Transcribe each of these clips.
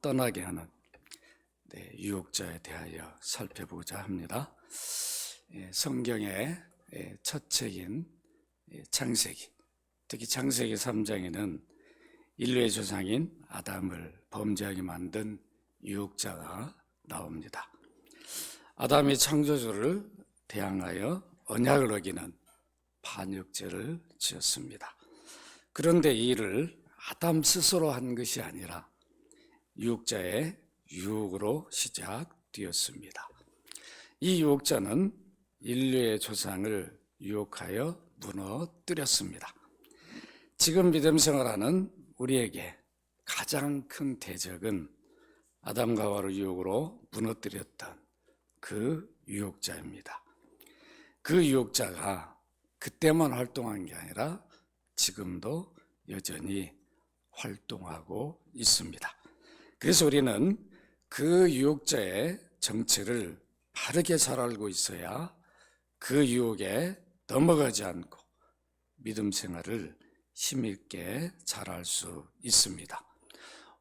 떠나게 하는 유혹자에 대하여 살펴보고자 합니다. 성경의 첫 책인 창세기, 특히 창세기 3장에는 인류의 조상인 아담을 범죄하게 만든 유혹자가 나옵니다. 아담이 창조주를 대항하여 언약을 어기는 반역죄를 지었습니다. 그런데 이 일을 아담 스스로 한 것이 아니라 유혹자의 유혹으로 시작되었습니다. 이 유혹자는 인류의 조상을 유혹하여 무너뜨렸습니다. 지금 믿음 생활하는 우리에게 가장 큰 대적은 아담과 하와를 유혹으로 무너뜨렸던 그 유혹자입니다. 그 유혹자가 그때만 활동한 게 아니라 지금도 여전히 활동하고 있습니다. 그래서 우리는 그 유혹자의 정체를 바르게 잘 알고 있어야 그 유혹에 넘어가지 않고 믿음 생활을 힘있게 잘할 수 있습니다.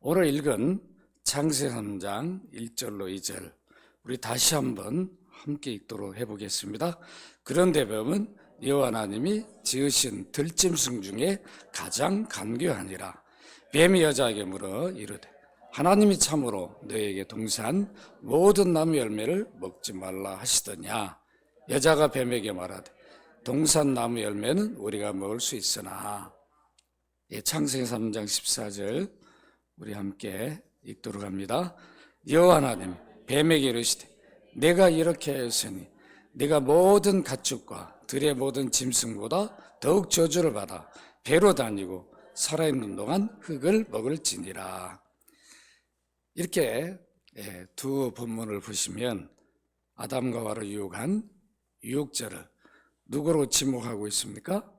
오늘 읽은 창세기 3장 1절로 2절 우리 다시 한번 함께 읽도록 해보겠습니다. 그런데 뱀은 여호와 하나님이 지으신 들짐승 중에 가장 간교하니라. 뱀이 여자에게 물어 이르되 하나님이 참으로 너에게 동산 모든 나무 열매를 먹지 말라 하시더냐. 여자가 뱀에게 말하되 동산 나무 열매는 우리가 먹을 수 있으나. 창세기 3장 14절 우리 함께 읽도록 합니다. 여호와 하나님 뱀에게 이르시되 내가 이렇게 하였으니 네가 모든 가축과 들의 모든 짐승보다 더욱 저주를 받아 배로 다니고 살아있는 동안 흙을 먹을지니라. 이렇게 두 본문을 보시면 아담과 하와를 유혹한 유혹자를 누구로 지목하고 있습니까?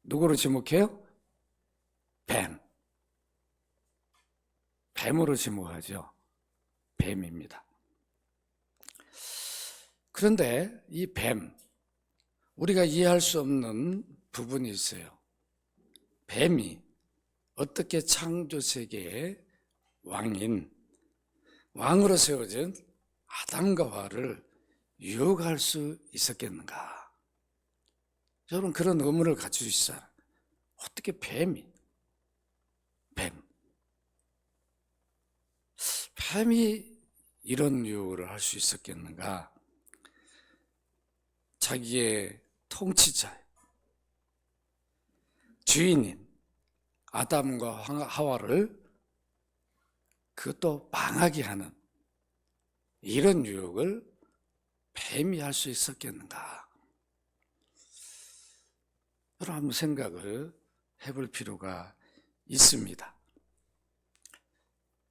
누구로 지목해요? 뱀으로 지목하죠. 뱀입니다. 그런데 이 뱀, 우리가 이해할 수 없는 부분이 있어요. 뱀이 어떻게 창조 세계의 왕으로 세워진 아담과 하와를 유혹할 수 있었겠는가? 여러분 그런 의문을 가지고 있어요. 어떻게 뱀이 이런 유혹을 할 수 있었겠는가? 자기의 통치자, 주인인 아담과 하와를 그것도 망하게 하는 이런 유혹을 뱀이 할 수 있었겠는가? 여러분 한번 생각을 해볼 필요가 있습니다.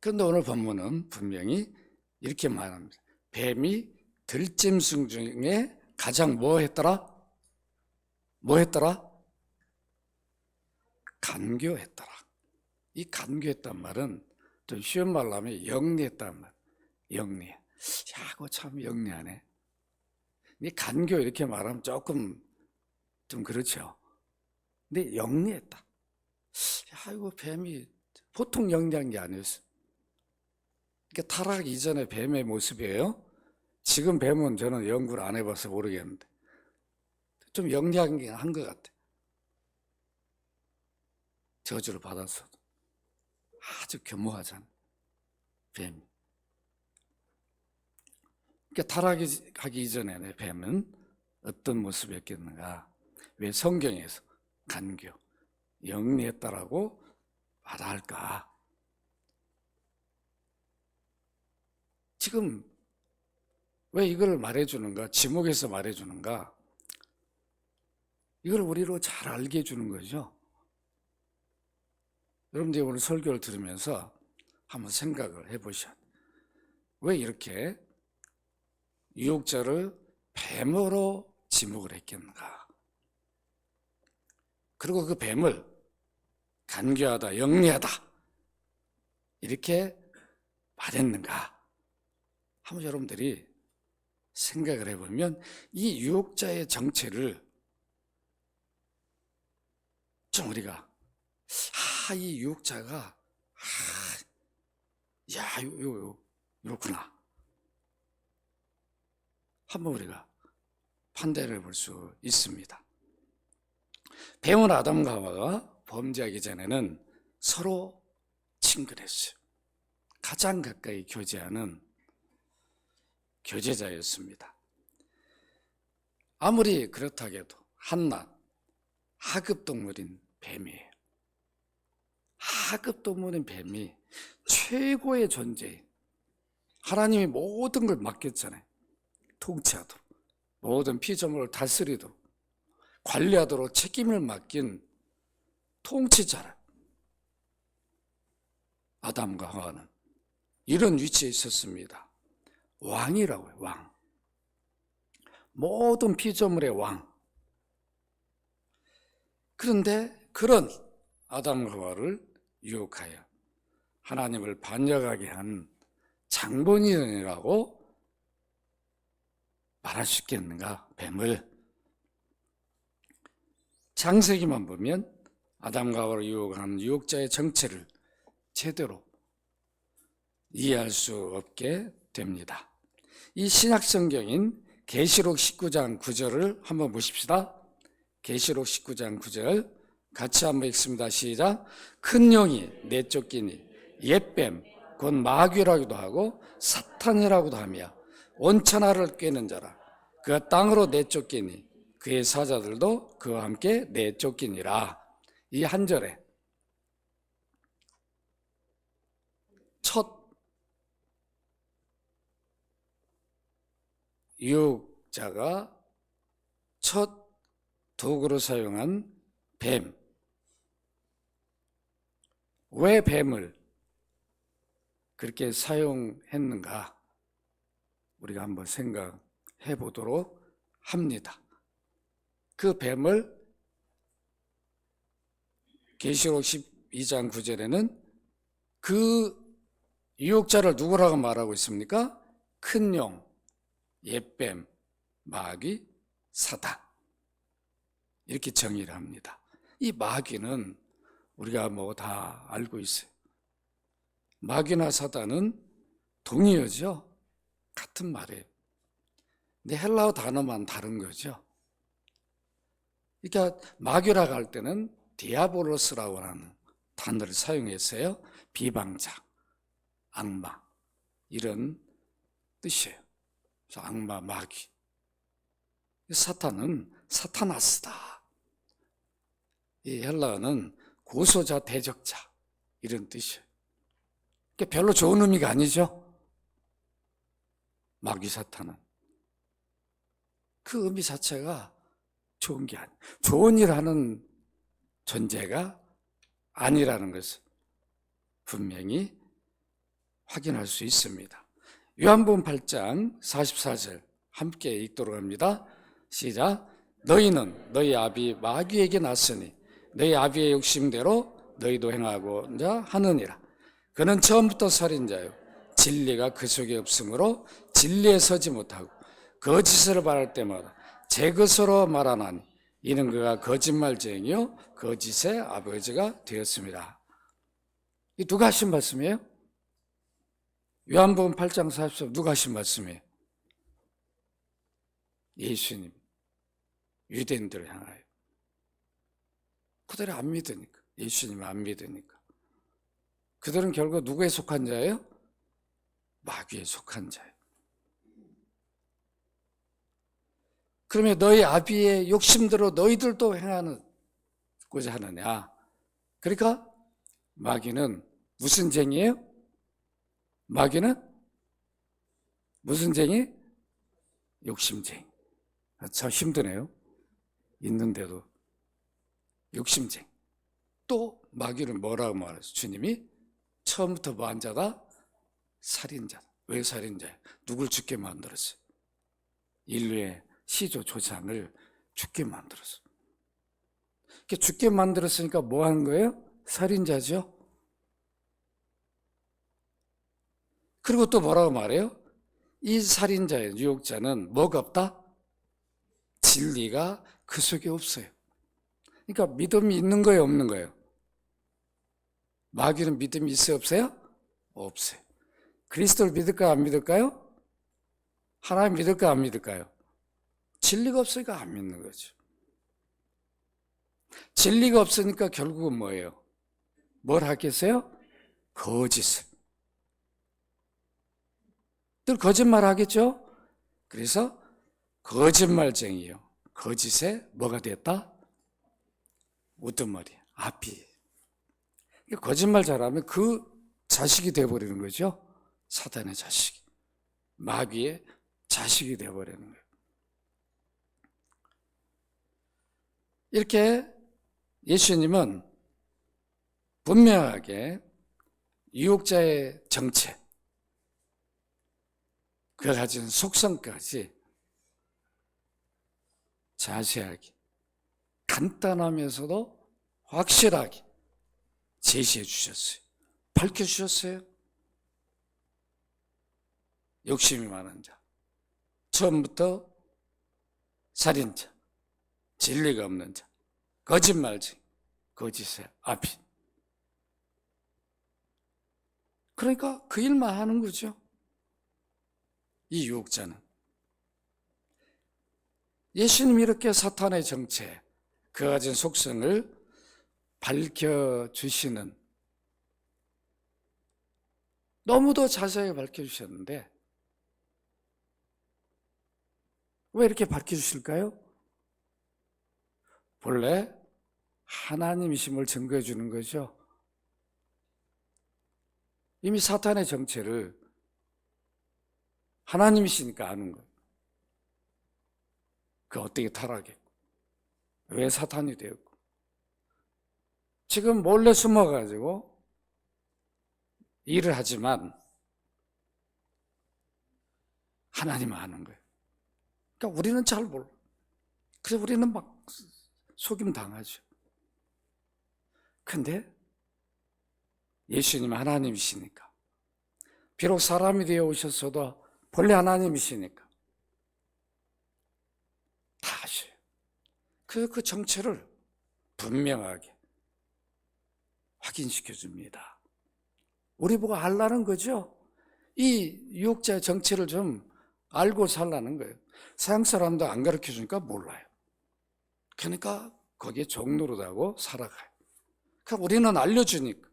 그런데 오늘 본문은 분명히 이렇게 말합니다. 뱀이 들짐승 중에 가장 뭐 했더라? 간교했더라. 이 간교했단 말은 좀 쉬운 말로 하면 영리했단 말. 영리해. 야, 그거 참 영리하네. 이 간교 이렇게 말하면 조금 좀 그렇죠. 근데 영리했다. 야, 이거 뱀이 보통 영리한 게 아니었어. 그러니까 타락 이전의 뱀의 모습이에요. 지금 뱀은 저는 연구를 안 해봐서 모르겠는데 좀 영리한 것 같아. 저주를 받았어도 아주 겸허하잖아, 뱀이. 그러니까 타락하기 이전에 뱀은 어떤 모습이었겠는가? 왜 성경에서 간교, 영리했다라고 말할까? 지금 왜 이걸 말해주는가? 지목해서 말해주는가? 이걸 우리로 잘 알게 해주는 거죠. 여러분들이 오늘 설교를 들으면서 한번 생각을 해보셔야 돼요. 왜 이렇게 유혹자를 뱀으로 지목을 했겠는가? 그리고 그 뱀을 간교하다, 영리하다 이렇게 말했는가? 한번 여러분들이 생각을 해보면 이 유혹자의 정체를 좀 우리가 이 유혹자가 야, 이렇구나. 한번 우리가 판단을 볼 수 있습니다. 배운 아담과 하와가 범죄하기 전에는 서로 친근했어요. 가장 가까이 교제하는 교제자였습니다. 아무리 그렇다 해도 한낱 하급동물인 뱀이에요. 하급동물인 뱀이 최고의 존재예요. 하나님이 모든 걸 맡겼잖아요. 통치하도록, 모든 피조물을 다스리도록, 관리하도록 책임을 맡긴 통치자라. 아담과 하와는 이런 위치에 있었습니다. 왕이라고요, 왕. 모든 피조물의 왕. 그런데 그런 아담과 하와를 유혹하여 하나님을 반역하게 한 장본인이라고 말할 수 있겠는가, 뱀을. 창세기만 보면 아담과 하와를 유혹하는 유혹자의 정체를 제대로 이해할 수 없게 됩니다. 이 신약 성경인 계시록 19장 9절을 한번 보십시다. 계시록 19장 9절 같이 한번 읽습니다. 시작. 큰 용이 내쫓기니 옛뱀 곧 마귀라고도 하고 사탄이라고도 하며 온천하를 꿰는 자라. 그가 땅으로 내쫓기니 그의 사자들도 그와 함께 내쫓기니라. 이 한 절에 첫 유혹자가 첫 도구로 사용한 뱀. 왜 뱀을 그렇게 사용했는가? 우리가 한번 생각해 보도록 합니다. 그 뱀을 계시록 12장 9절에는 그 유혹자를 누구라고 말하고 있습니까? 큰 용, 옛뱀, 마귀, 사단. 이렇게 정의를 합니다. 이 마귀는 우리가 뭐 다 알고 있어요. 마귀나 사단은 동의어죠. 같은 말이에요. 근데 헬라어 단어만 다른 거죠. 그러니까 마귀라고 할 때는 디아보로스라고 하는 단어를 사용했어요. 비방자, 악마 이런 뜻이에요. 그래서 악마, 마귀. 사탄은 사타나스다. 이 헬라어는 고소자, 대적자 이런 뜻이에요. 그러니까 별로 좋은 의미가 아니죠. 마귀 사탄은 그 의미 자체가 좋은 게 아니에요. 좋은 일 하는 존재가 아니라는 것을 분명히 확인할 수 있습니다. 요한복음 8장 44절 함께 읽도록 합니다. 시작. 너희는 너희 아비 마귀에게 났으니 너희 아비의 욕심대로 너희도 행하고자 하느니라. 그는 처음부터 살인자요 진리가 그 속에 없으므로 진리에 서지 못하고 거짓을 말할 때마다 제 것으로 말하나니 이는 그가 거짓말쟁이요 거짓의 아버지가 되었습니다. 이 누가 하신 말씀이에요? 요한복음 8장 44 누가 하신 말씀이에요? 예수님 유대인들을 향하여. 그들이 안 믿으니까, 예수님을 안 믿으니까. 그들은 결국 누구에 속한 자예요? 마귀에 속한 자예요. 그러면 너희 아비의 욕심대로 너희들도 행하고자 하느냐? 그러니까 마귀는 무슨 쟁이에요? 마귀는 무슨 쟁이? 욕심쟁이. 참 힘드네요. 있는데도 욕심쟁이. 또 마귀는 뭐라고 말했어요? 주님이 처음부터 뭐한 자다? 살인자다. 왜 살인자예요? 누굴 죽게 만들었어요? 인류의 시조 조상을 죽게 만들었어요. 죽게 만들었으니까 뭐 하는 거예요? 살인자죠. 그리고 또 뭐라고 말해요? 이 살인자의 유혹자는 뭐가 없다? 진리가 그 속에 없어요. 그러니까 믿음이 있는 거예요, 없는 거예요? 마귀는 믿음이 있어요, 없어요? 없어요. 그리스도를 믿을까요? 안 믿을까요? 하나님 믿을까요? 안 믿을까요? 진리가 없으니까 안 믿는 거죠. 진리가 없으니까 결국은 뭐예요? 뭘 하겠어요? 거짓을. 늘 거짓말 하겠죠? 그래서 거짓말쟁이요. 거짓에 뭐가 됐다? 우두머리, 앞이. 거짓말 잘하면 그 자식이 되어버리는 거죠. 사탄의 자식이. 마귀의 자식이 되어버리는 거예요. 이렇게 예수님은 분명하게 유혹자의 정체, 그가 가진 속성까지 자세하게, 간단하면서도 확실하게 제시해 주셨어요. 밝혀주셨어요. 욕심이 많은 자, 처음부터 살인자, 진리가 없는 자, 거짓말쟁이, 거짓의 앞이. 그러니까 그 일만 하는 거죠. 이 유혹자는. 예수님이 이렇게 사탄의 정체, 그가 가진 속성을 밝혀주시는, 너무도 자세하게 밝혀주셨는데 왜 이렇게 밝혀주실까요? 본래 하나님이심을 증거해 주는 거죠. 이미 사탄의 정체를 하나님이시니까 아는 거예요. 그 어떻게 타락했고 왜 사탄이 되었고, 지금 몰래 숨어가지고 일을 하지만 하나님은 아는 거예요. 그러니까 우리는 잘 몰라. 그래서 우리는 막 속임 당하죠. 근데 예수님은 하나님이시니까, 비록 사람이 되어 오셨어도 본래 하나님이시니까 다 아셔요. 그 정체를 분명하게 확인시켜 줍니다. 우리 보고 알라는 거죠. 이 유혹자의 정체를 좀 알고 살라는 거예요. 서양 사람도 안 가르쳐 주니까 몰라요. 그러니까 거기에 종노릇하고 살아가요. 그러니까 우리는 알려주니까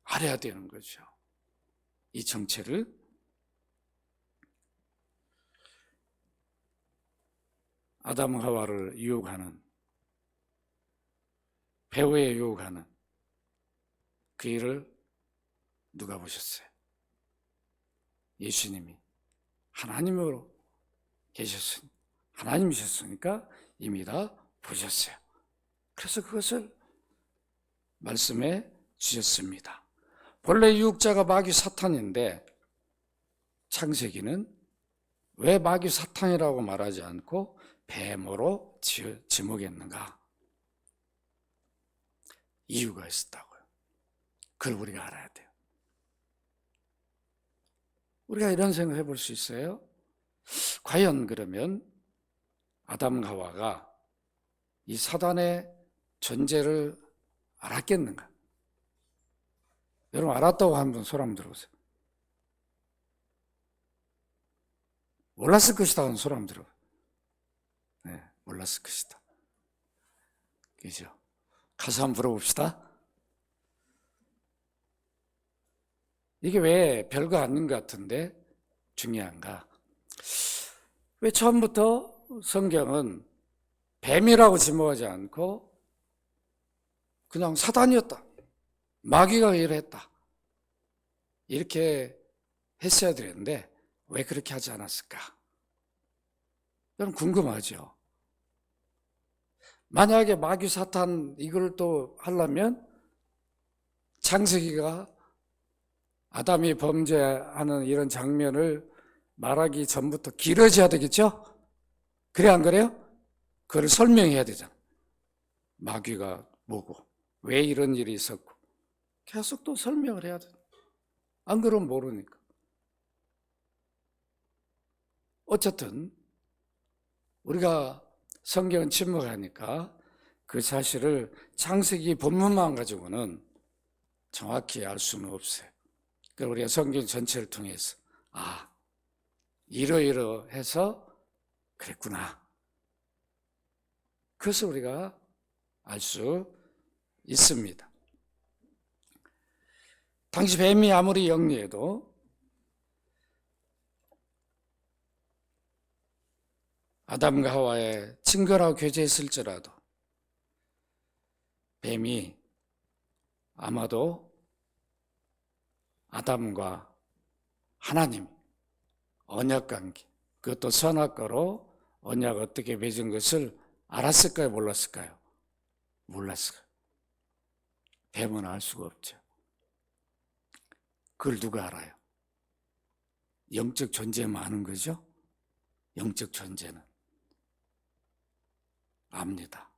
알아야 되는 거죠. 이 정체를. 아담 하와를 유혹하는, 배후에 유혹하는 그 일을 누가 보셨어요? 예수님이 하나님으로 계셨으니, 하나님이셨으니까 이미 다 보셨어요. 그래서 그것을 말씀해 주셨습니다. 본래 유혹자가 마귀 사탄인데 창세기는 왜 마귀 사탄이라고 말하지 않고 뱀으로 지목했는가? 이유가 있었다고요. 그걸 우리가 알아야 돼요. 우리가 이런 생각을 해볼 수 있어요. 과연 그러면 아담과 하와가 이 사단의 존재를 알았겠는가? 여러분, 알았다고 한번 손 한번 들어보세요. 몰랐을 것이다 하는 손 한번 들어보세요. 네, 몰랐을 것이다. 그죠? 가서 한번 물어봅시다. 이게 왜 별거 아닌 것 같은데 중요한가? 왜 처음부터 성경은 뱀이라고 지목하지 않고 그냥 사단이었다, 마귀가 이랬다, 이렇게 했어야 되는데 왜 그렇게 하지 않았을까? 여러분 궁금하죠? 만약에 마귀 사탄 이걸 또 하려면 창세기가 아담이 범죄하는 이런 장면을 말하기 전부터 길어져야 되겠죠? 그래 안 그래요? 그걸 설명해야 되잖아. 마귀가 뭐고 왜 이런 일이 있었고 계속 또 설명을 해야 돼. 안 그러면 모르니까. 어쨌든 우리가 성경은 침묵하니까 그 사실을 창세기 본문만 가지고는 정확히 알 수는 없어요. 그리고 우리가 성경 전체를 통해서 이러이러해서 그랬구나. 그것을 우리가 알 수 있습니다. 당시 뱀이 아무리 영리해도 아담과 하와의 친결하고 교제했을지라도 뱀이 아마도 아담과 하나님 언약관계, 그것도 선악과로 언약 어떻게 맺은 것을 알았을까요? 몰랐을까요? 몰랐어요. 뱀은 알 수가 없죠. 그걸 누가 알아요? 영적 존재만 아는 거죠? 영적 존재는 압니다.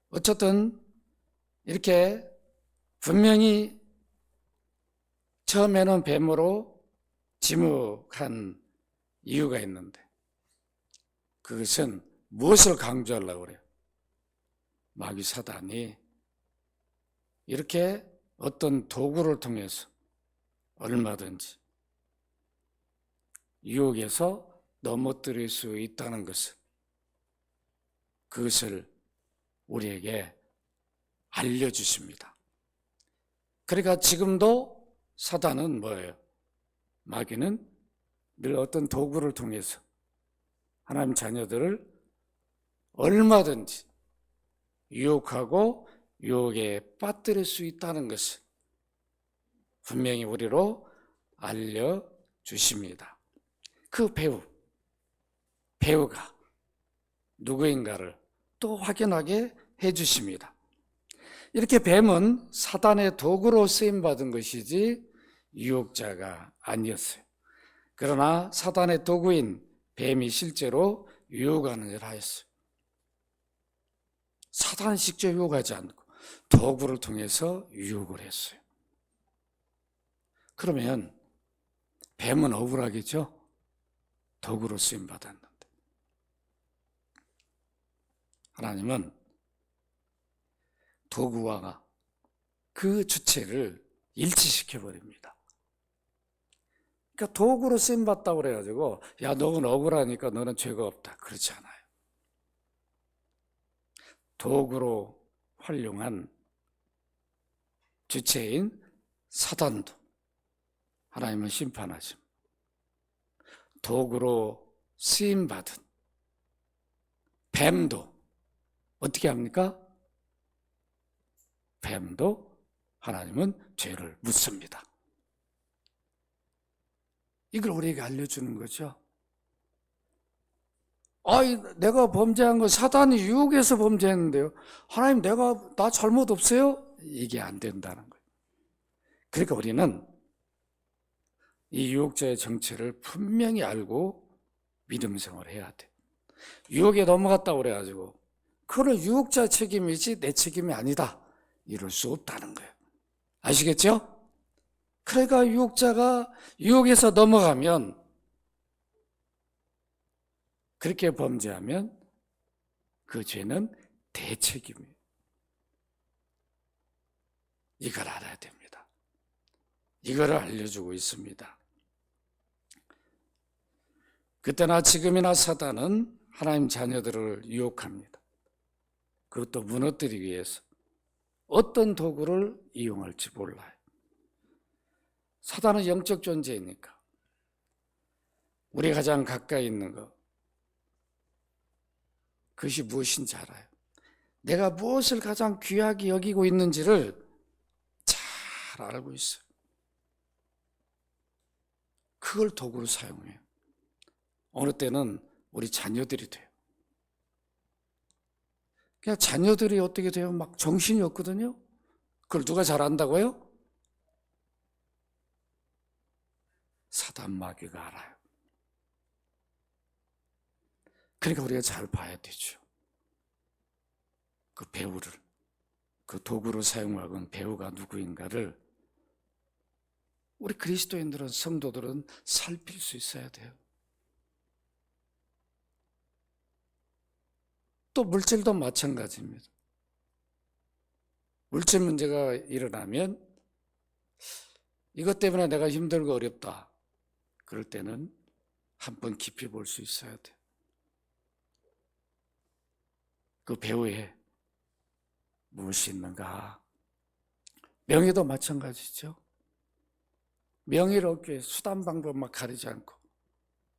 어쨌든 이렇게 분명히 처음에는 뱀으로 지목한 이유가 있는데 그것은 무엇을 강조하려고 그래요? 마귀 사단이 이렇게 어떤 도구를 통해서 얼마든지 유혹에서 넘어뜨릴 수 있다는 것을, 그것을 우리에게 알려주십니다. 그러니까 지금도 사단은 뭐예요? 마귀는 늘 어떤 도구를 통해서 하나님 자녀들을 얼마든지 유혹하고 유혹에 빠뜨릴 수 있다는 것을 분명히 우리로 알려주십니다. 그 배우가 누구인가를 또 확인하게 해주십니다. 이렇게 뱀은 사단의 도구로 쓰임받은 것이지 유혹자가 아니었어요. 그러나 사단의 도구인 뱀이 실제로 유혹하는 일을 하였어요. 사단은 직접 유혹하지 않고 도구를 통해서 유혹을 했어요. 그러면 뱀은 억울하겠죠? 도구로 쓰임받았는데. 하나님은 도구와 그 주체를 일치시켜버립니다. 그러니까 도구로 쓰임받다고 그래가지고 야 너는 억울하니까 너는 죄가 없다. 그렇지 않아요. 도구로 활용한 주체인 사단도 하나님은 심판하십니다. 도구로 쓰임받은 뱀도 어떻게 합니까? 뱀도 하나님은 죄를 묻습니다. 이걸 우리에게 알려주는 거죠. 내가 범죄한 거 사단이 유혹해서 범죄했는데요. 하나님 나 잘못 없어요? 이게 안 된다는 거예요. 그러니까 우리는 이 유혹자의 정체를 분명히 알고 믿음 생활을 해야 돼. 유혹에 넘어갔다고 그래가지고 그거는 유혹자 책임이지 내 책임이 아니다. 이럴 수 없다는 거예요. 아시겠죠? 그러니까 유혹자가 유혹에서 넘어가면, 그렇게 범죄하면 그 죄는 대책임이에요. 이걸 알아야 됩니다. 이걸 알려주고 있습니다. 그때나 지금이나 사단은 하나님 자녀들을 유혹합니다. 그것도 무너뜨리기 위해서 어떤 도구를 이용할지 몰라요. 사단은 영적 존재이니까 우리 가장 가까이 있는 것, 그것이 무엇인지 알아요. 내가 무엇을 가장 귀하게 여기고 있는지를 잘 알고 있어요. 그걸 도구로 사용해요. 어느 때는 우리 자녀들이 돼요. 그냥 자녀들이 어떻게 돼요? 막 정신이 없거든요. 그걸 누가 잘 안다고요? 사단 마귀가 알아요. 그러니까 우리가 잘 봐야 되죠. 그 배우를, 그 도구로 사용하고 있는 배우가 누구인가를 우리 그리스도인들은, 성도들은 살필 수 있어야 돼요. 또 물질도 마찬가지입니다. 물질 문제가 일어나면 이것 때문에 내가 힘들고 어렵다. 그럴 때는 한번 깊이 볼 수 있어야 돼. 그 배후에 무엇이 있는가? 명예도 마찬가지죠. 명예를 얻기 위해 수단 방법만 가리지 않고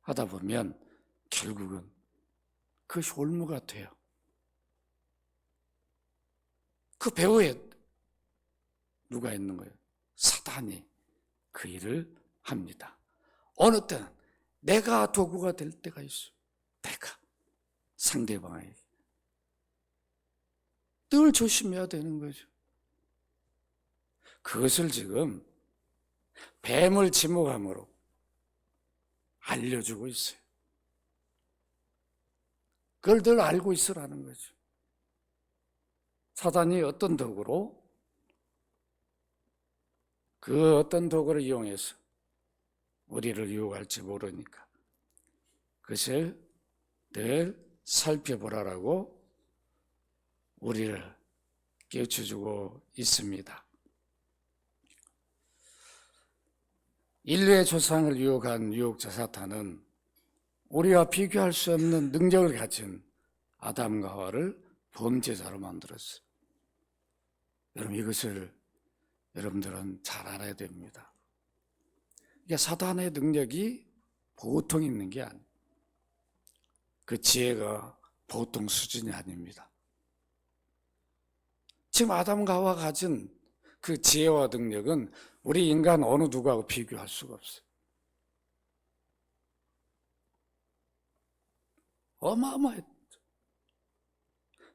하다 보면 결국은 그것이 올무가 돼요. 그 배후에 누가 있는 거예요? 사단이 그 일을 합니다. 어느 때는 내가 도구가 될 때가 있어요. 내가 상대방에게. 늘 조심해야 되는 거죠. 그것을 지금 뱀을 지목함으로 알려주고 있어요. 그걸 늘 알고 있으라는 거죠. 사단이 어떤 도구로 그 어떤 도구를 이용해서 우리를 유혹할지 모르니까 그것을 늘 살펴보라라고 우리를 깨우쳐주고 있습니다. 인류의 조상을 유혹한 유혹자 사탄은 우리와 비교할 수 없는 능력을 가진 아담과 하와를 범죄자로 만들었어요. 여러분 이것을 여러분들은 잘 알아야 됩니다. 이게 사단의 능력이 보통 있는 게 아니에요. 그 지혜가 보통 수준이 아닙니다. 지금 아담과 하와가 가진 그 지혜와 능력은 우리 인간 어느 누구하고 비교할 수가 없어요. 어마어마했죠.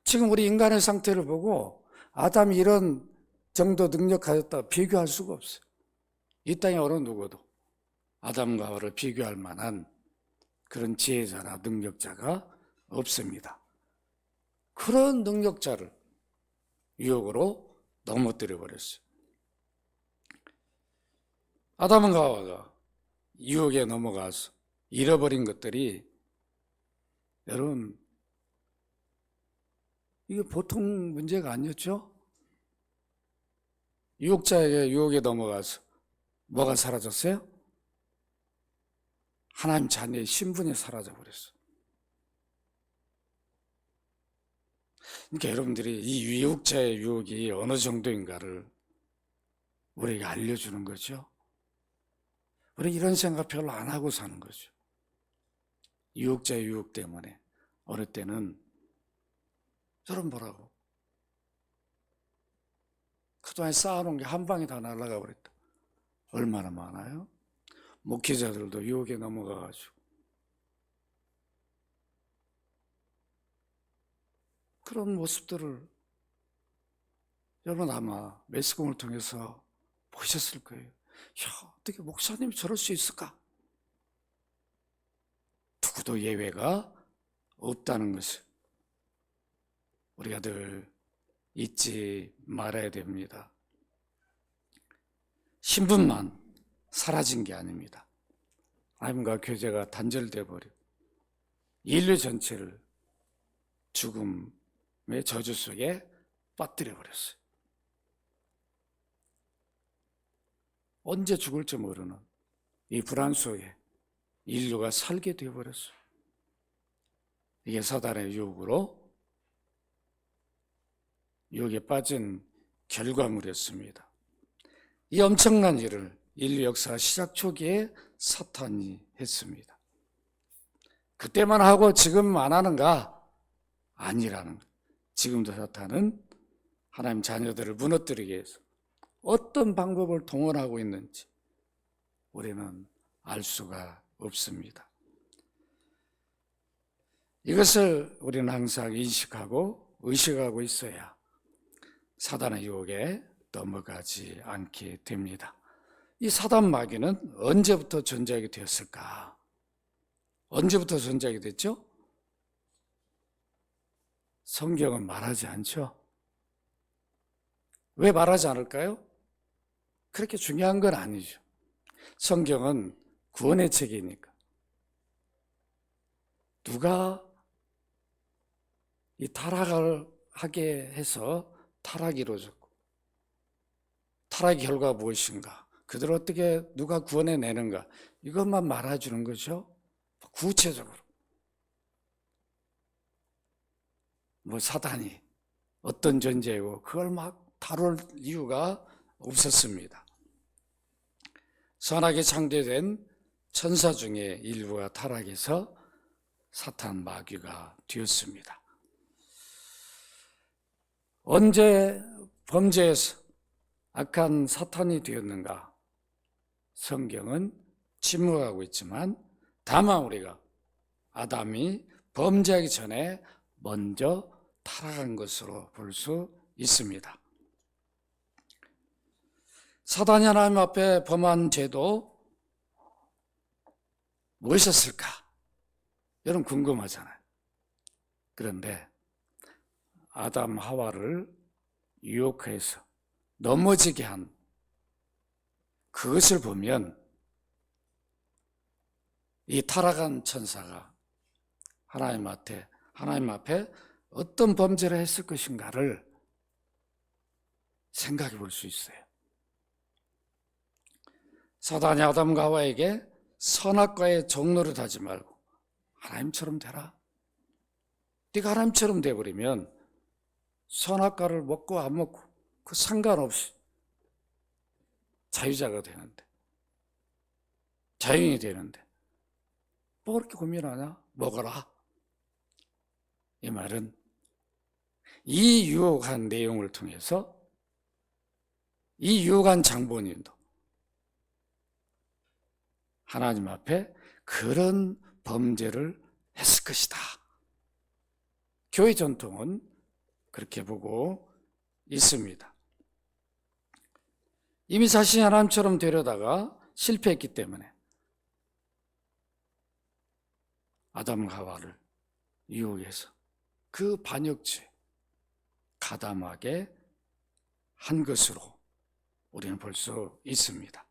지금 우리 인간의 상태를 보고 아담이 이런 정도 능력 가졌다 비교할 수가 없어요. 이 땅에 어느 누구도 아담과 하와를 비교할 만한 그런 지혜자나 능력자가 없습니다. 그런 능력자를 유혹으로 넘어뜨려 버렸어요. 아담과 하와가 유혹에 넘어가서 잃어버린 것들이 여러분 이게 보통 문제가 아니었죠? 유혹자에게 유혹에 넘어가서 뭐가 사라졌어요? 하나님 자녀의 신분이 사라져버렸어요. 그러니까 여러분들이 이 유혹자의 유혹이 어느 정도인가를 우리에게 알려주는 거죠. 우리 이런 생각 별로 안 하고 사는 거죠. 유혹자의 유혹 때문에 어느 때는 저런 보라고 그동안 쌓아놓은 게 한 방에 다 날아가 버렸다. 얼마나 많아요? 목회자들도 유혹에 넘어가가지고 그런 모습들을 여러분 아마 매스컴을 통해서 보셨을 거예요. 야, 어떻게 목사님이 저럴 수 있을까? 누구도 예외가 없다는 것을 우리가 늘 잊지 말아야 됩니다. 신분만 사라진 게 아닙니다. 하나님과 교제가 단절돼 버려 인류 전체를 죽음의 저주 속에 빠뜨려 버렸어요. 언제 죽을지 모르는 이 불안 속에 인류가 살게 되어 버렸어요. 이게 사단의 유혹에 빠진 결과물이었습니다. 이 엄청난 일을 인류 역사 시작 초기에 사탄이 했습니다. 그때만 하고 지금 안 하는가? 아니라는 거예요. 지금도 사탄은 하나님 자녀들을 무너뜨리기 위해서 어떤 방법을 동원하고 있는지 우리는 알 수가 없습니다. 이것을 우리는 항상 인식하고 의식하고 있어야 사단의 유혹에 넘어가지 않게 됩니다. 이 사단 마귀는 언제부터 존재하게 되었을까? 언제부터 존재하게 됐죠? 성경은 말하지 않죠. 왜 말하지 않을까요? 그렇게 중요한 건 아니죠. 성경은 구원의 책이니까. 누가 이 타락을 하게 해서 타락이 이루어졌고 타락의 결과가 무엇인가, 그들을 어떻게 누가 구원해내는가, 이것만 말해주는 거죠. 구체적으로 뭐 사단이 어떤 존재이고 그걸 막 다룰 이유가 없었습니다. 선하게 창조된 천사 중에 일부가 타락해서 사탄 마귀가 되었습니다. 언제 범죄에서 악한 사탄이 되었는가? 성경은 침묵하고 있지만 다만 우리가 아담이 범죄하기 전에 먼저 타락한 것으로 볼 수 있습니다. 사단이 하나님 앞에 범한 죄도 무엇이었을까? 여러분 궁금하잖아요. 그런데 아담 하와를 유혹해서 넘어지게 한 그것을 보면 이 타락한 천사가 하나님 앞에 어떤 범죄를 했을 것인가를 생각해 볼 수 있어요. 사단이 아담과 하와에게 선악과의 종로를 하지 말고 하나님처럼 되라. 네가 하나님처럼 돼버리면 선악과를 먹고 안 먹고 그 상관없이 자유자가 되는데, 자유인이 되는데 뭐 그렇게 고민하냐? 먹어라. 이 말은 이 유혹한 내용을 통해서 이 유혹한 장본인도 하나님 앞에 그런 범죄를 했을 것이다. 교회 전통은 그렇게 보고 있습니다. 이미 자신이 하나님처럼 되려다가 실패했기 때문에 아담과 하와를 유혹해서 그 반역죄 가담하게 한 것으로 우리는 볼 수 있습니다.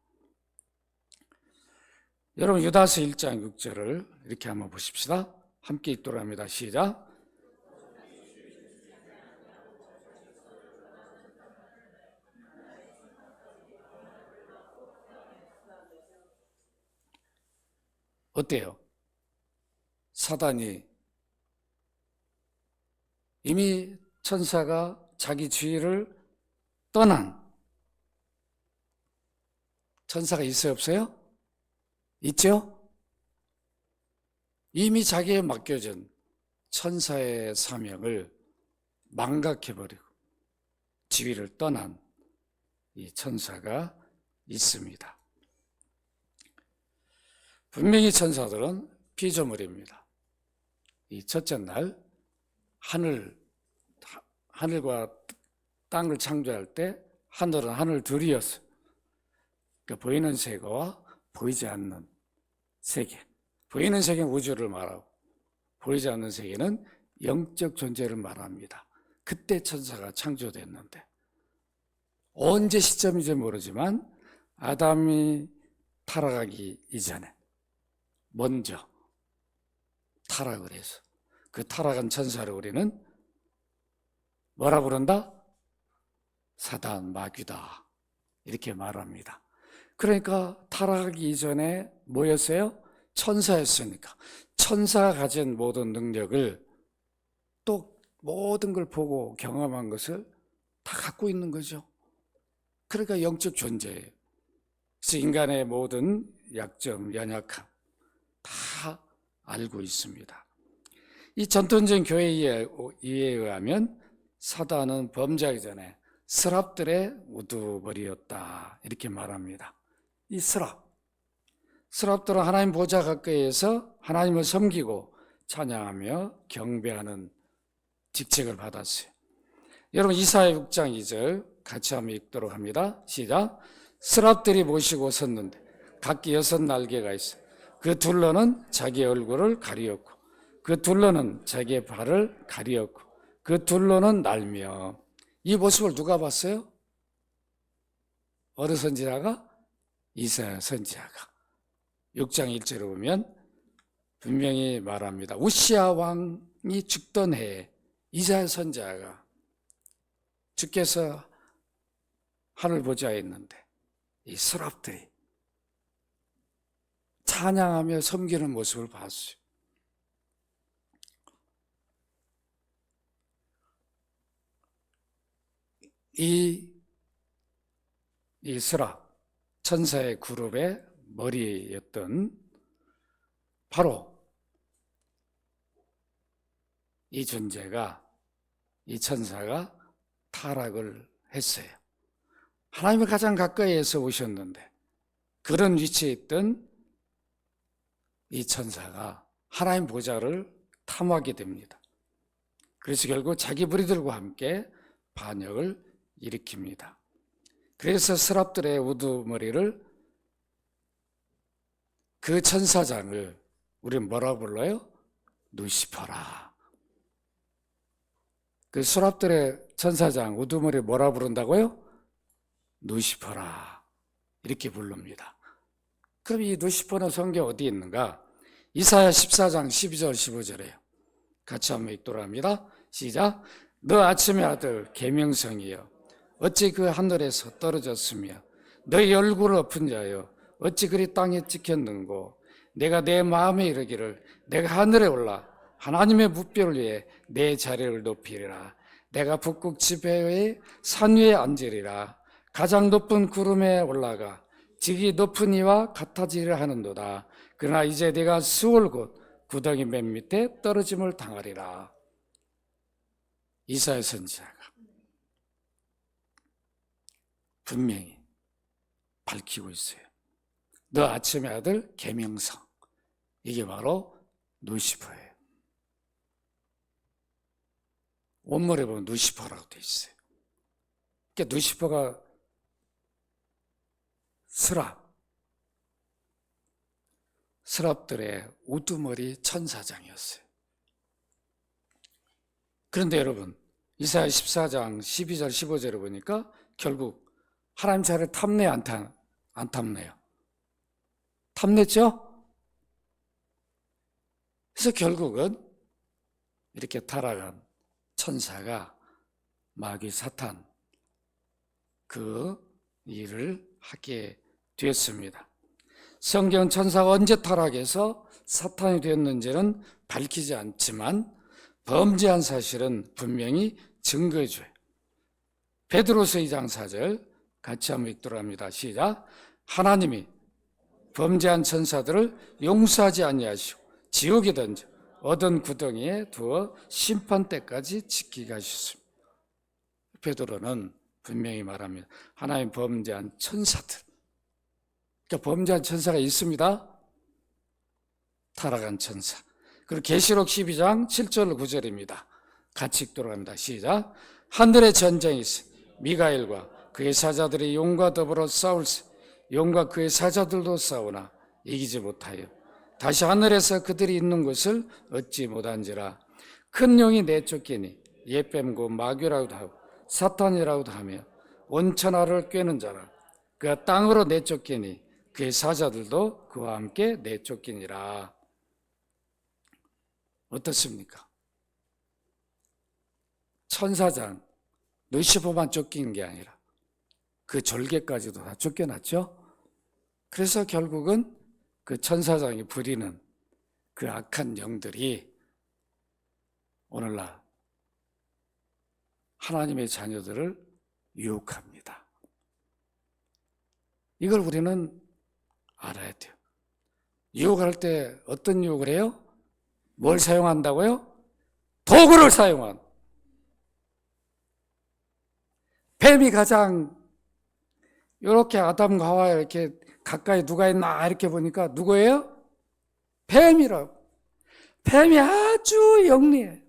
여러분 유다서 1장 6절을 이렇게 한번 보십시다. 함께 읽도록 합니다. 시작. 어때요? 사단이 이미 천사가 자기 주위를 떠난 천사가 있어요, 없어요? 있죠? 이미 자기에 맡겨진 천사의 사명을 망각해버리고 지위를 떠난 이 천사가 있습니다. 분명히 천사들은 피조물입니다. 이 첫째 날 하늘과 땅을 창조할 때 하늘은 하늘 둘이었어요. 그러니까 보이는 세계와 보이지 않는 세계. 보이는 세계는 우주를 말하고 보이지 않는 세계는 영적 존재를 말합니다. 그때 천사가 창조됐는데 언제 시점인지 모르지만 아담이 타락하기 이전에 먼저 타락을 해서 그 타락한 천사를 우리는 뭐라 부른다? 사단, 마귀다 이렇게 말합니다. 그러니까 타락하기 이전에 뭐였어요? 천사였으니까 천사가 가진 모든 능력을 또 모든 걸 보고 경험한 것을 다 갖고 있는 거죠. 그러니까 영적 존재예요. 그래서 인간의 모든 약점, 연약함 다 알고 있습니다. 이 전통적인 교회 이해에 의하면 사단은 범죄하기 전에 스랍들의 우두머리였다 이렇게 말합니다. 이 스랍들은 하나님 보좌 가까이에서 하나님을 섬기고 찬양하며 경배하는 직책을 받았어요. 여러분 이사야 6장 2절 같이 한번 읽도록 합니다. 시작. 스랍들이 모시고 섰는데 각기 6 날개가 있어 그 둘러는 자기 얼굴을 가리었고 그 둘러는 자기의 발을 가리었고 그 둘러는 날며. 이 모습을 누가 봤어요? 어느 선지자가? 이사야 선지자가 6장 1절에 보면 분명히 말합니다. 우시야 왕이 죽던 해에 이사야 선지자가 주께서 하늘 보좌에 있는데 이 스랍들이 찬양하며 섬기는 모습을 봤어요. 이 스랍 천사의 그룹의 머리였던 바로 이 존재가, 이 천사가 타락을 했어요. 하나님을 가장 가까이에서 오셨는데 그런 위치에 있던 이 천사가 하나님 보좌를 탐하게 됩니다. 그래서 결국 자기 무리들과 함께 반역을 일으킵니다. 그래서 스랍들의 우두머리를, 그 천사장을 우리는 뭐라 불러요? 루시퍼라. 그 스랍들의 천사장 우두머리 뭐라 부른다고요? 루시퍼라. 이렇게 부릅니다. 그럼 이 루시퍼는 성경 어디 있는가? 이사야 14장 12절 15절에요. 같이 한번 읽도록 합니다. 시작. 너 아침의 아들 계명성이여 어찌 그 하늘에서 떨어졌으며 너희 얼굴을 엎은 자여 어찌 그리 땅에 찍혔는고 내가 내 마음에 이르기를 내가 하늘에 올라 하나님의 뭇별을 위해 내 자리를 높이리라. 내가 북극 지폐의 산 위에 앉으리라. 가장 높은 구름에 올라가 지기 높은 이와 같아지리라 하는도다. 그러나 이제 내가 스올 곧 구덩이 맨 밑에 떨어짐을 당하리라. 이사야 선지자가 분명히 밝히고 있어요. 너 아침의 아들 계명성, 이게 바로 루시퍼예요. 원문에 보면 루시퍼라고 되어 있어요. 그러니까 루시퍼가 스랍들의 우두머리 천사장이었어요. 그런데 여러분, 이사야 14장 12절 15절을 보니까 결국 하나님 자를 탐내 안 탐내요? 탐냈죠? 그래서 결국은 이렇게 타락한 천사가 마귀 사탄 그 일을 하게 되었습니다. 성경 천사가 언제 타락해서 사탄이 되었는지는 밝히지 않지만 범죄한 사실은 분명히 증거해줘요. 베드로서 2장 4절 같이 한번 읽도록 합니다. 시작. 하나님이 범죄한 천사들을 용서하지 아니하시고 지옥에 던져 어두운 구덩이에 두어 심판 때까지 지키게 하셨습니다. 베드로는 분명히 말합니다. 하나님 범죄한 천사들, 그러니까 범죄한 천사가 있습니다. 타락한 천사. 그리고 계시록 12장 7절 9절입니다. 같이 읽도록 합니다. 시작. 하늘에 전쟁이 있어 미가엘과 그의 사자들이 용과 더불어 싸울세 용과 그의 사자들도 싸우나 이기지 못하여 다시 하늘에서 그들이 있는 곳을 얻지 못한지라. 큰 용이 내쫓기니 예뱀고 마귀라고도 하고 사탄이라고도 하며 온천하를 꿰는 자라. 그가 땅으로 내쫓기니 그의 사자들도 그와 함께 내쫓기니라. 어떻습니까? 천사장 루시퍼만 쫓긴 게 아니라 그 졸개까지도 다 쫓겨났죠. 그래서 결국은 그 천사장이 부리는 그 악한 영들이 오늘날 하나님의 자녀들을 유혹합니다. 이걸 우리는 알아야 돼요. 유혹할 때 어떤 유혹을 해요? 뭘 사용한다고요? 도구를 사용한. 뱀이 가장 이렇게 아담과 하와 이렇게 가까이 누가 있나 이렇게 보니까 누구예요? 뱀이라고. 뱀이 아주 영리해.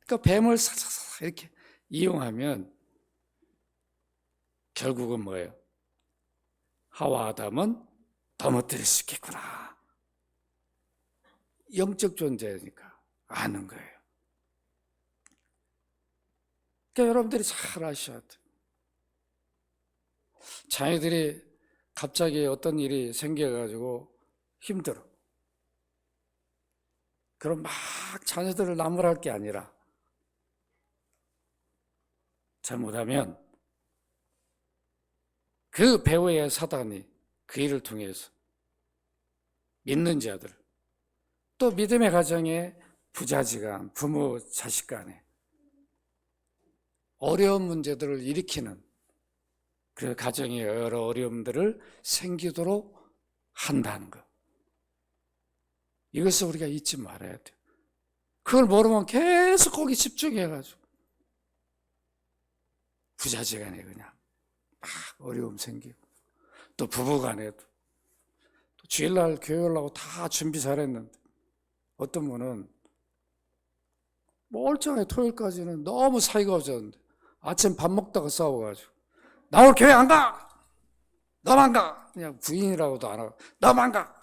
그러니까 뱀을 사사사 이렇게 이용하면 결국은 뭐예요? 하와 아담은 넘어뜨릴 수 있겠구나. 영적 존재니까 아는 거예요. 그러니까 여러분들이 잘 아셔야 돼요. 자녀들이 갑자기 어떤 일이 생겨가지고 힘들어. 그럼 막 자녀들을 나무랄 게 아니라 잘못하면 그 배후의 사단이 그 일을 통해서 믿는 자들, 또 믿음의 가정에 부자지간, 부모, 자식 간에 어려운 문제들을 일으키는 그 가정의 여러 어려움들을 생기도록 한다는 것. 이것을 우리가 잊지 말아야 돼요. 그걸 모르면 계속 거기 집중해가지고 부자지간에 그냥 막 어려움 생기고, 또 부부간에도 또 주일날 교회 오려고 다 준비 잘했는데 어떤 분은 멀쩡해 토요일까지는 너무 사이가 없었는데 아침 밥 먹다가 싸워가지고 나 오늘 교회 안 가! 너만 가! 그냥 부인이라고도 안 하고 너만 가!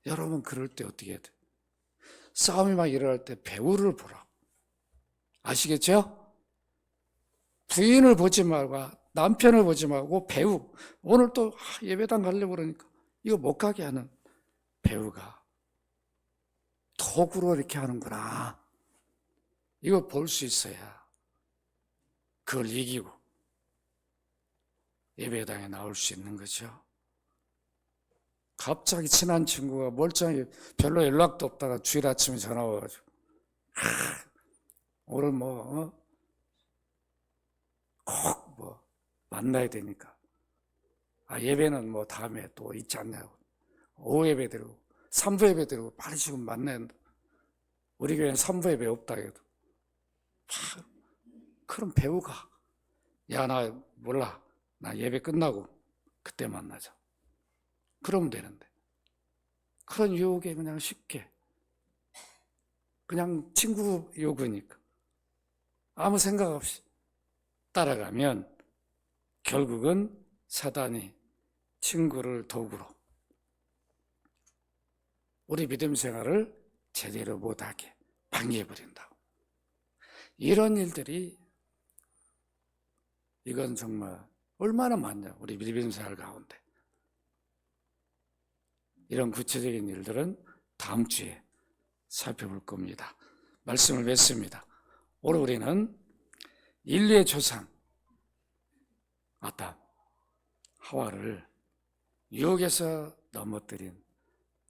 여러분 그럴 때 어떻게 해야 돼? 싸움이 막 일어날 때 배우를 보라고. 아시겠죠? 부인을 보지 말고 남편을 보지 말고 배우. 오늘 또 예배당 가려고 그러니까 이거 못 가게 하는 배우가 도구로 이렇게 하는구나. 이거 볼 수 있어야 그걸 이기고 예배당에 나올 수 있는 거죠. 갑자기 친한 친구가 멀쩡히 별로 연락도 없다가 주일 아침에 전화 와가지고 오늘 꼭 만나야 되니까 예배는 다음에 또 있지 않냐고 오후 예배 드리고 3부 예배 드리고 빨리 지금 만나야 한다. 우리 교회는 3부 예배 없다 해도 그럼 배우가 야 나 몰라 나 예배 끝나고 그때 만나자 그러면 되는데 그런 유혹에 그냥 쉽게 그냥 친구 요구니까 아무 생각 없이 따라가면 결국은 사단이 친구를 도구로 우리 믿음 생활을 제대로 못하게 방해해버린다고. 이런 일들이 이건 정말 얼마나 많냐 우리 믿음 생활 가운데. 이런 구체적인 일들은 다음 주에 살펴볼 겁니다. 말씀을 맺습니다. 오늘 우리는 인류의 조상 아담, 하와를 유혹에서 넘어뜨린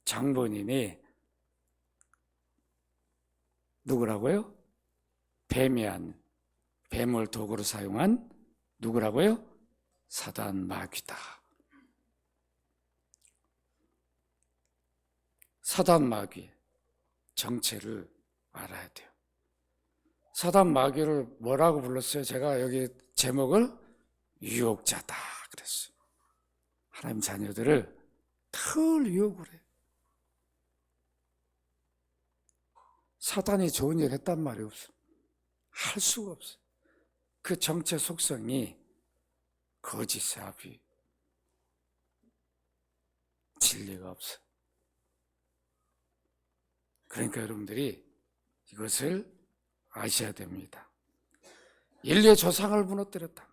장본인이 누구라고요? 뱀을 도구로 사용한 누구라고요? 사단 마귀다. 사단 마귀의 정체를 알아야 돼요. 사단 마귀를 뭐라고 불렀어요? 제가 여기 제목을 유혹자다 그랬어요. 하나님 자녀들을 늘 유혹을 해요. 사단이 좋은 일 했단 말이 없어요. 할 수가 없어요. 그 정체 속성이 거짓의 합이 진리가 없어요. 그러니까 여러분들이 이것을 아셔야 됩니다. 인류의 조상을 무너뜨렸다.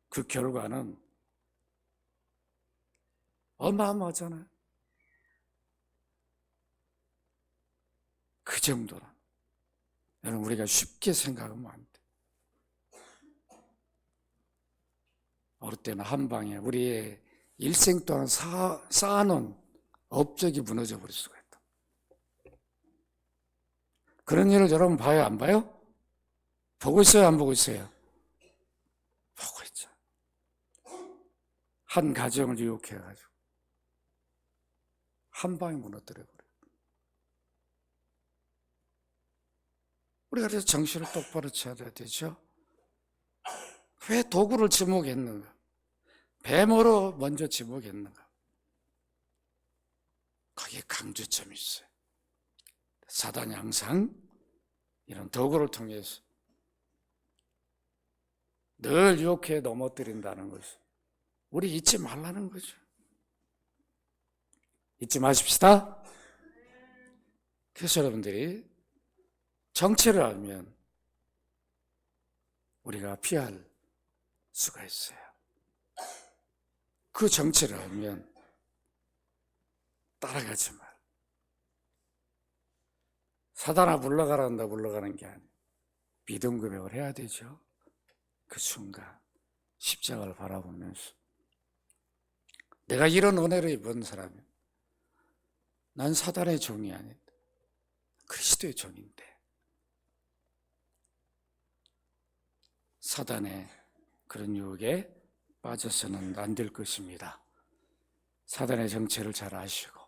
그 결과는 어마어마하잖아요. 그 정도는 여러분 우리가 쉽게 생각하면 안 돼. 어느 때는 한 방에 우리의 일생 동안 쌓아놓은 업적이 무너져 버릴 수가 있다. 그런 일을 여러분 봐요, 안 봐요? 보고 있어요, 안 보고 있어요? 보고 있죠. 한 가정을 유혹해가지고 한 방에 무너뜨려버려요. 우리가 그래서 정신을 똑바로 차려야 되죠. 왜 도구를 지목했는가? 뱀으로 먼저 지목했는가? 거기에 강조점이 있어요. 사단이 항상 이런 도구를 통해서 늘 유혹해 넘어뜨린다는 것을 우리 잊지 말라는 거죠. 잊지 마십시다. 그래서 여러분들이 정체를 알면 우리가 피할 수가 있어요. 그 정체를 알면 따라가지 말. 사단아 물러가란다 물러가는 게 아니에요. 믿음 고백을 해야 되죠. 그 순간 십자가를 바라보면서 내가 이런 은혜를 입은 사람이야. 난 사단의 종이 아니다. 그리스도의 종인데 사단의 그런 유혹에 빠져서는 안 될 것입니다. 사단의 정체를 잘 아시고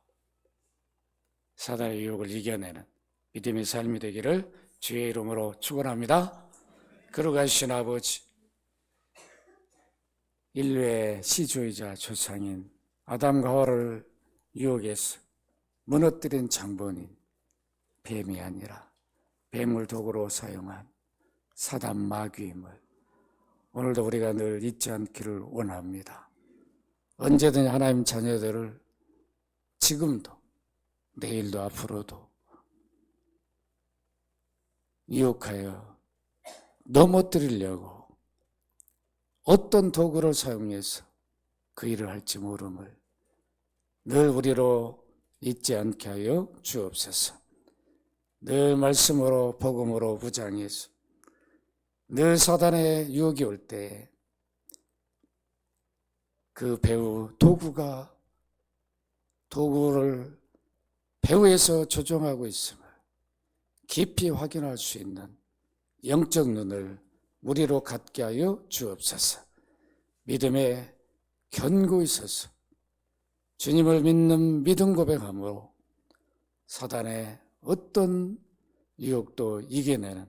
사단의 유혹을 이겨내는 믿음의 삶이 되기를 주의 이름으로 축원합니다. 거룩하신 아버지, 인류의 시조이자 조상인 아담과 하와를 유혹해서 무너뜨린 장본인 뱀이 아니라 뱀을 도구로 사용한 사단 마귀임을 오늘도 우리가 늘 잊지 않기를 원합니다. 언제든 하나님 자녀들을 지금도 내일도 앞으로도 유혹하여 넘어뜨리려고 어떤 도구를 사용해서 그 일을 할지 모름을 늘 우리로 잊지 않게 하여 주옵소서. 늘 말씀으로 복음으로 무장해서 늘 사단의 유혹이 올 때 그 배우 도구를 배후에서 조종하고 있음을 깊이 확인할 수 있는 영적 눈을 우리로 갖게 하여 주옵소서. 믿음에 견고히 서서 주님을 믿는 믿음 고백함으로 사단의 어떤 유혹도 이겨내는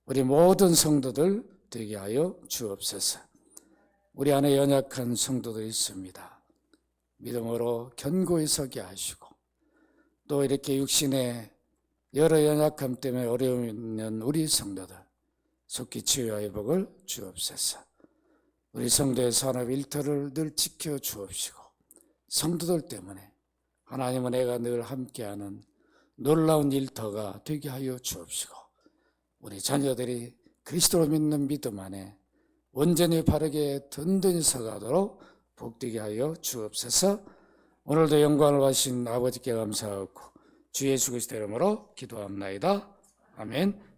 우리 모든 성도들 되게 하여 주옵소서. 우리 안에 연약한 성도도 있습니다. 믿음으로 견고히 서게 하시고 또 이렇게 육신의 여러 연약함 때문에 어려움이 있는 우리 성도들 속히 치유와 회복을 주옵소서. 우리 성도의 산업 일터를 늘 지켜 주옵시고 성도들 때문에 하나님은 내가 늘 함께하는 놀라운 일터가 되게 하여 주옵시고 우리 자녀들이 그리스도로 믿는 믿음 안에 온전히 바르게 든든히 서가도록 복되게 하여 주옵소서. 오늘도 영광을 받으신 아버지께 감사하고 주 예수 그리스도 이름으로 기도합나이다. 아멘.